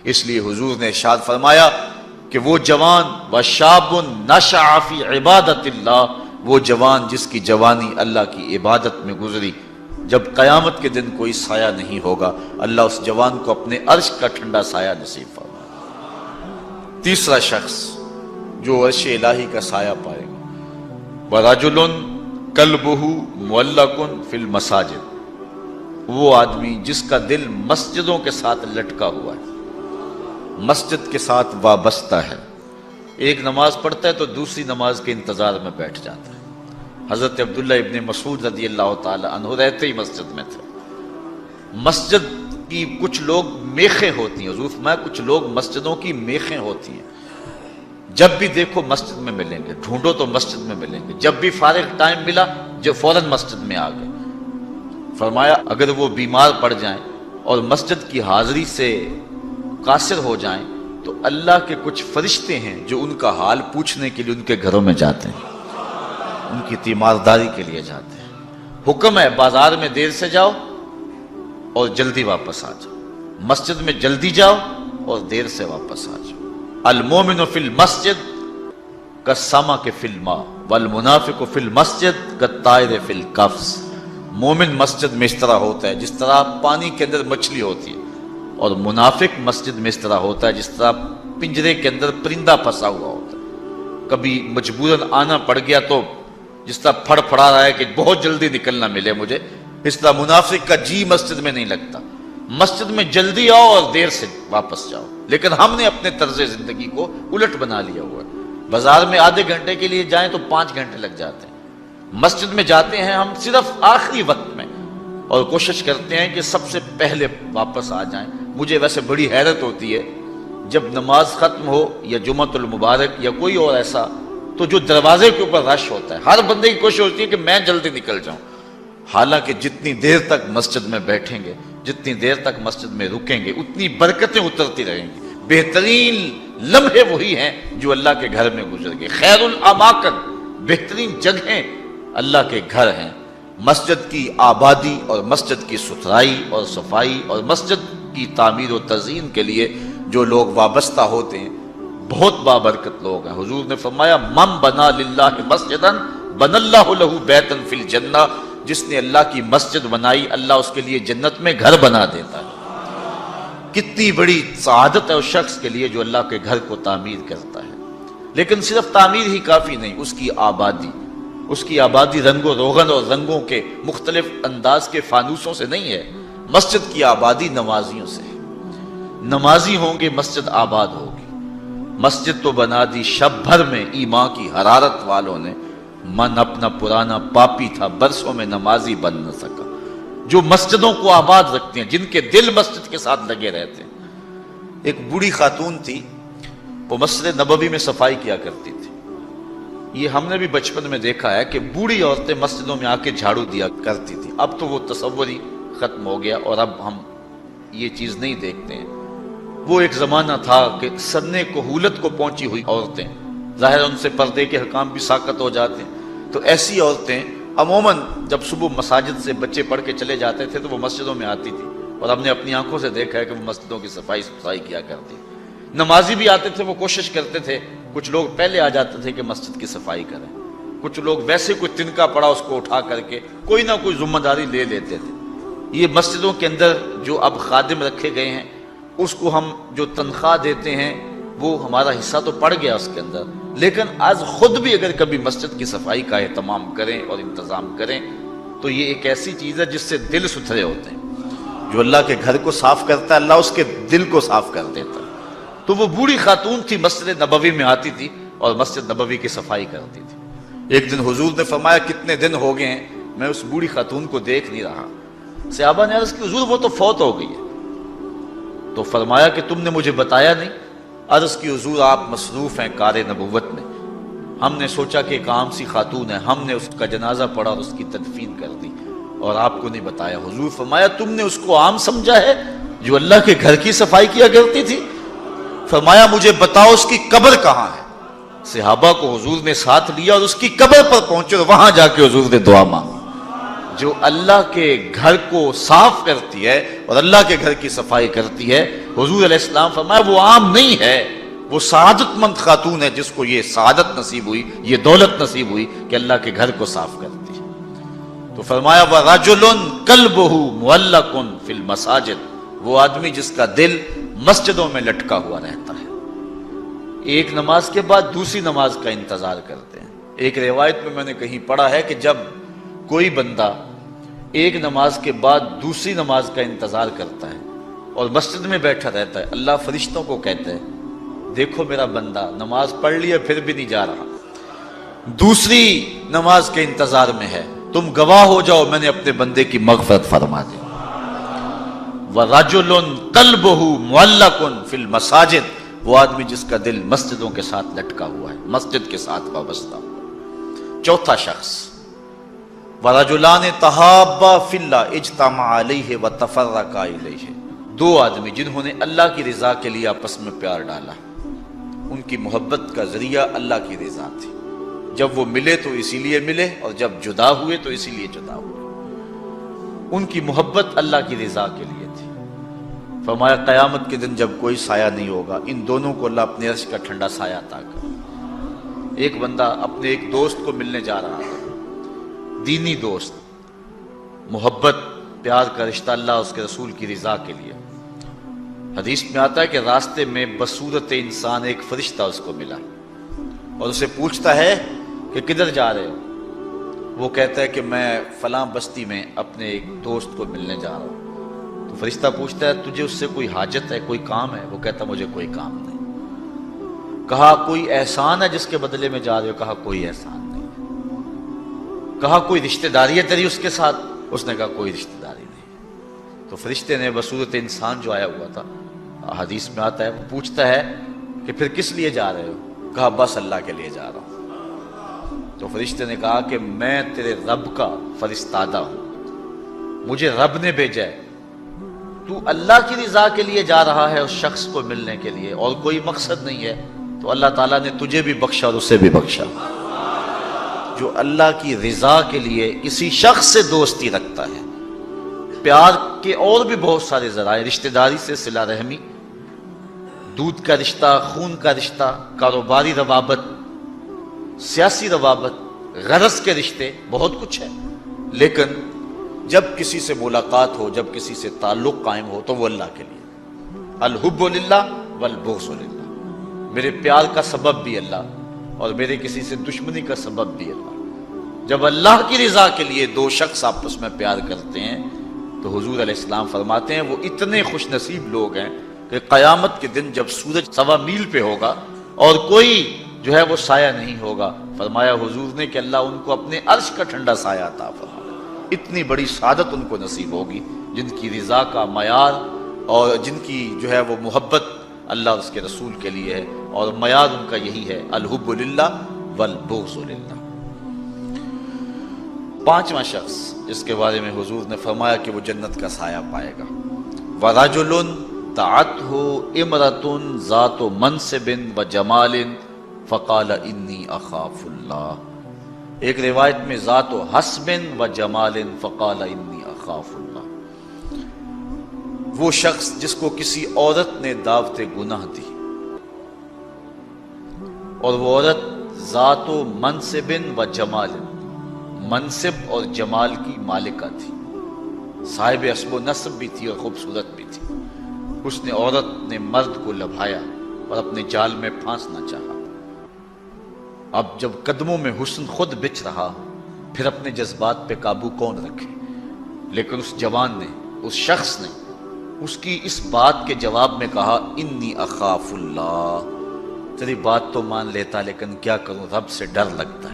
اس لیے حضور نے ارشاد فرمایا کہ وہ جوان وشاب نشأ فی عبادت اللہ، وہ جوان جس کی جوانی اللہ کی عبادت میں گزری، جب قیامت کے دن کوئی سایہ نہیں ہوگا، اللہ اس جوان کو اپنے عرش کا ٹھنڈا سایہ نصیب فرمائے۔ تیسرا شخص جو عرش الہی کا سایہ پائے گا، وَرَجُلٌ قَلْبُهُ مُعَلَّقٌ فِي الْمَسَاجِدِ، وہ آدمی جس کا دل مسجدوں کے ساتھ لٹکا ہوا ہے، مسجد کے ساتھ وابستہ ہے، ایک نماز پڑھتا ہے تو دوسری نماز کے انتظار میں بیٹھ جاتا ہے۔ حضرت عبداللہ ابن مسعود رضی اللہ تعالی عنہ رہتے ہی مسجد میں تھے۔ مسجد کی کچھ لوگ میخیں ہوتی ہیں، حضور فرمایا کچھ لوگ مسجدوں کی میخیں ہوتی ہیں، جب بھی دیکھو مسجد میں ملیں گے، ڈھونڈو تو مسجد میں ملیں گے، جب بھی فارغ ٹائم ملا جو فوراً مسجد میں آ گئے۔ فرمایا اگر وہ بیمار پڑ جائیں اور مسجد کی حاضری سے قاصر ہو جائیں تو اللہ کے کچھ فرشتے ہیں جو ان کا حال پوچھنے کے لیے ان کے گھروں میں جاتے ہیں، ان کی تیمارداری کے لیے جاتے ہیں۔ حکم ہے بازار میں دیر سے جاؤ اور جلدی واپس آ جاؤ، مسجد میں جلدی جاؤ اور دیر سے واپس آ جاؤ۔ المومن فی المسجد کالسمک فی الماء والمنافق فی المسجد کالطائر فی القفص، مومن مسجد میں اس طرح ہوتا ہے جس طرح پانی کے اندر مچھلی ہوتی ہے، اور منافق مسجد میں اس طرح ہوتا ہے جس طرح پنجرے کے اندر پرندہ پھنسا ہوا ہوتا ہے، کبھی مجبوراً آنا پڑ گیا تو جس طرح پھڑ پھڑا رہا ہے کہ بہت جلدی نکلنا ملے مجھے، اس طرح منافق کا جی مسجد میں نہیں لگتا، مسجد میں جلدی آؤ اور دیر سے واپس جاؤ۔ لیکن ہم نے اپنے طرز زندگی کو الٹ بنا لیا ہوا ہے، بازار میں آدھے گھنٹے کے لیے جائیں تو 5 گھنٹے لگ جاتے ہیں، مسجد میں جاتے ہیں ہم صرف آخری وقت میں اور کوشش کرتے ہیں کہ سب سے پہلے واپس آ جائیں۔ مجھے ویسے بڑی حیرت ہوتی ہے جب نماز ختم ہو یا جمعۃ المبارک یا کوئی اور ایسا، تو جو دروازے کے اوپر رش ہوتا ہے، ہر بندے کی کوشش ہوتی ہے کہ میں جلدی نکل جاؤں، حالانکہ جتنی دیر تک مسجد میں بیٹھیں گے، جتنی دیر تک مسجد میں رکیں گے، اتنی برکتیں اترتی رہیں گی۔ بہترین لمحے وہی ہیں جو اللہ کے گھر میں گزر گئے، خیر الاماکن، بہترین جگہیں اللہ کے گھر ہیں۔ مسجد کی آبادی اور مسجد کی ستھرائی اور صفائی اور مسجد کی تعمیر و تزئین کے لیے جو لوگ وابستہ ہوتے ہیں بہت بابرکت لوگ ہیں۔ حضور نے فرمایا من بنا للہ مسجدا بن اللہ لہ بیتا فی الجنہ، جس نے اللہ کی مسجد بنائی اللہ اس کے لیے جنت میں گھر بنا دیتا ہے۔ کتنی بڑی سعادت ہے اس شخص کے لیے جو اللہ کے گھر کو تعمیر کرتا ہے۔ لیکن صرف تعمیر ہی کافی نہیں، اس کی آبادی رنگ و روغن اور رنگوں کے مختلف انداز کے فانوسوں سے نہیں ہے، مسجد کی آبادی نمازیوں سے ہے۔ نمازی ہوں گے مسجد آباد ہوگی۔ مسجد تو بنا دی شب بھر میں ایمان کی حرارت والوں نے، من اپنا پرانا پاپی تھا برسوں میں نمازی بن نہ سکا۔ جو مسجدوں کو آباد رکھتے ہیں، جن کے دل مسجد کے ساتھ لگے رہتے ہیں۔ ایک بوڑھی خاتون تھی، وہ مسجد نبوی میں صفائی کیا کرتی تھی۔ یہ ہم نے بھی بچپن میں دیکھا ہے کہ بوڑھی عورتیں مسجدوں میں آ کے جھاڑو دیا کرتی تھی، اب تو وہ تصور ہی ختم ہو گیا اور اب ہم یہ چیز نہیں دیکھتے ہیں۔ وہ ایک زمانہ تھا کہ سنِ کہولت کو پہنچی ہوئی عورتیں، ظاہر ان سے پردے کے حکام بھی ساقط ہو جاتے ہیں، تو ایسی عورتیں عموماً جب صبح مساجد سے بچے پڑھ کے چلے جاتے تھے تو وہ مسجدوں میں آتی تھی، اور ہم نے اپنی آنکھوں سے دیکھا ہے کہ وہ مسجدوں کی صفائی کیا کرتی۔ نمازی بھی آتے تھے، وہ کوشش کرتے تھے، کچھ لوگ پہلے آ جاتے تھے کہ مسجد کی صفائی کریں، کچھ لوگ ویسے کوئی تنکا پڑا اس کو اٹھا کر کے کوئی نہ کوئی ذمہ داری لے لیتے تھے۔ یہ مسجدوں کے اندر جو اب خادم رکھے گئے ہیں، اس کو ہم جو تنخواہ دیتے ہیں وہ ہمارا حصہ تو پڑ گیا اس کے اندر، لیکن آج خود بھی اگر کبھی مسجد کی صفائی کا اہتمام کریں اور انتظام کریں تو یہ ایک ایسی چیز ہے جس سے دل ستھرے ہوتے ہیں۔ جو اللہ کے گھر کو صاف کرتا ہے اللہ اس کے دل کو صاف کر دیتا ہے۔ تو وہ بوڑھی خاتون تھی، مسجد نبوی میں آتی تھی اور مسجد نبوی کی صفائی کرتی تھی۔ ایک دن حضور نے فرمایا کتنے دن ہو گئے ہیں میں اس بوڑھی خاتون کو دیکھ نہیں رہا۔ صحابہ نے عرض کی حضور وہ تو فوت ہو گئی ہے۔ تو فرمایا کہ تم نے مجھے بتایا نہیں؟ عرض کی حضور آپ مصروف ہیں کار نبوت میں، ہم نے سوچا کہ ایک عام سی خاتون ہے، ہم نے اس کا جنازہ پڑھا اور اس کی تدفین کر دی اور آپ کو نہیں بتایا۔ حضور فرمایا تم نے اس کو عام سمجھا ہے جو اللہ کے گھر کی صفائی کیا کرتی تھی؟ فرمایا مجھے بتاؤ اس کی قبر کہاں ہے؟ صحابہ کو حضور نے ساتھ لیا اور اس کی قبر پر پہنچے اور وہاں جا کے حضور نے دعا مانگی۔ جو اللہ کے گھر کو صاف کرتی ہے اور اللہ کے گھر کی صفائی کرتی ہے، حضور علیہ السلام فرمایا وہ عام نہیں ہے، وہ سعادت مند خاتون ہے جس کو یہ سعادت نصیب ہوئی، یہ دولت نصیب ہوئی کہ اللہ کے گھر کو صاف کرتی ہے۔ تو فرمایا وَرَجُلٌ قَلْبُهُ مُعَلَّقٌ فِي الْمَسَاجِدِ، وہ آدمی جس کا دل مسجدوں میں لٹکا ہوا رہتا ہے، ایک نماز کے بعد دوسری نماز کا انتظار کرتے ہیں۔ ایک روایت میں نے کہیں پڑھا ہے کہ جب کوئی بندہ ایک نماز کے بعد دوسری نماز کا انتظار کرتا ہے اور مسجد میں بیٹھا رہتا ہے، اللہ فرشتوں کو کہتا ہے دیکھو میرا بندہ نماز پڑھ لیا پھر بھی نہیں جا رہا، دوسری نماز کے انتظار میں ہے، تم گواہ ہو جاؤ میں نے اپنے بندے کی مغفرت فرما دی۔ وَرَجُلٌ قَلْبُهُ مُعَلَّقٌ فِي الْمَسَاجِدِ، وہ آدمی جس کا دل مسجدوں کے ساتھ لٹکا ہوا ہے، مسجد کے ساتھ وابستہ ہوا۔ چوتھا شخص وَرَجُلَانِ تَحَابَّا فِي اللَّهِ اجْتَمَعَا عَلَيْهِ وَتَفَرَّقَا إِلَيْهِ، دو آدمی جنہوں نے اللہ کی رضا کے لیے آپس میں پیار ڈالا، ان کی محبت کا ذریعہ اللہ کی رضا تھی، جب وہ ملے تو اسی لیے ملے اور جب جدا ہوئے تو اسی لیے جدا ہوئے، ان کی محبت اللہ کی رضا کے لیے تھی۔ فرمایا قیامت کے دن جب کوئی سایہ نہیں ہوگا ان دونوں کو اللہ اپنے عرش کا ٹھنڈا سایہ عطا کر۔ ایک بندہ اپنے ایک دوست کو ملنے جا رہا تھا، دینی دوست، محبت پیار کا رشتہ اللہ اس کے رسول کی رضا کے لیے۔ حدیث میں آتا ہے کہ راستے میں بصورت انسان ایک فرشتہ اس کو ملا اور اسے پوچھتا ہے کہ کدھر جا رہے ہو؟ وہ کہتا ہے کہ میں فلاں بستی میں اپنے ایک دوست کو ملنے جا رہا ہوں۔ تو فرشتہ پوچھتا ہے تجھے اس سے کوئی حاجت ہے، کوئی کام ہے؟ وہ کہتا مجھے کوئی کام نہیں۔ کہا کوئی احسان ہے جس کے بدلے میں جا رہے ہو؟ کہا کوئی احسان نہیں۔ کہا کوئی رشتہ داری ہے تیری اس کے ساتھ؟ اس نے کہا کوئی رشتہ داری نہیں۔ تو فرشتے نے بصورت انسان جو آیا ہوا تھا، حدیث میں آتا ہے، وہ پوچھتا ہے کہ پھر کس لیے جا رہے ہو؟ کہا بس اللہ کے لیے جا رہا ہوں۔ تو فرشتے نے کہا کہ میں تیرے رب کا فرستادہ ہوں، مجھے رب نے بھیجا ہے، تو اللہ کی رضا کے لیے جا رہا ہے اس شخص کو ملنے کے لیے اور کوئی مقصد نہیں ہے، تو اللہ تعالیٰ نے تجھے بھی بخشا اور اسے بھی بخشا۔ جو اللہ کی رضا کے لیے کسی شخص سے دوستی رکھتا ہے، پیار کے اور بھی بہت سارے ذرائع، رشتہ داری سے صلہ رحمی، دودھ کا رشتہ، خون کا رشتہ، کاروباری روابط، سیاسی روابط، غرض کے رشتے، بہت کچھ ہے، لیکن جب کسی سے ملاقات ہو، جب کسی سے تعلق قائم ہو تو وہ اللہ کے لیے۔ الحب للہ والبغض للہ، میرے پیار کا سبب بھی اللہ اور میرے کسی سے دشمنی کا سبب بھی اللہ۔ جب اللہ کی رضا کے لیے دو شخص آپس میں پیار کرتے ہیں تو حضور علیہ السلام فرماتے ہیں وہ اتنے خوش نصیب لوگ ہیں کہ قیامت کے دن جب سورج 1.25 میل پہ ہوگا اور کوئی جو ہے وہ سایہ نہیں ہوگا، فرمایا حضور نے کہ اللہ ان کو اپنے عرش کا ٹھنڈا سایہ عطا فرمائے۔ اتنی بڑی سعادت ان کو نصیب ہوگی جن کی رضا کا معیار اور جن کی جو ہے وہ محبت اللہ اور اس کے رسول کے لیے ہے، اور معیار ان کا یہی ہے الحب للہ والبغض للہ۔ پانچواں شخص جس کے بارے میں حضور نے فرمایا کہ وہ جنت کا سایہ پائے گا، وَرَجُلٌ دَعَتْهُ امْرَأَةٌ ذَاتُ مَنْصِبٍ وَجَمَالٍ فَقَالَ إِنِّي أَخَافُ اللَّهَ، ایک روایت میں ذات حسب وجمال فقال إِنِّي أَخَافُ اللَّهَ، وہ شخص جس کو کسی عورت نے دعوت گناہ دی اور وہ عورت ذات منصب و جمال، منصب اور جمال کی مالکہ تھی، صاحب حسب و نسب بھی تھی اور خوبصورت بھی تھی۔ اس نے عورت نے مرد کو لبھایا اور اپنے جال میں پھانسنا چاہا۔ اب جب قدموں میں حسن خود بچ رہا، پھر اپنے جذبات پہ قابو کون رکھے؟ لیکن اس جوان نے، اس شخص نے اس کی اس بات کے جواب میں کہا انی اخاف اللہ، تیری بات تو مان لیتا لیکن کیا کروں، رب سے ڈر لگتا ہے۔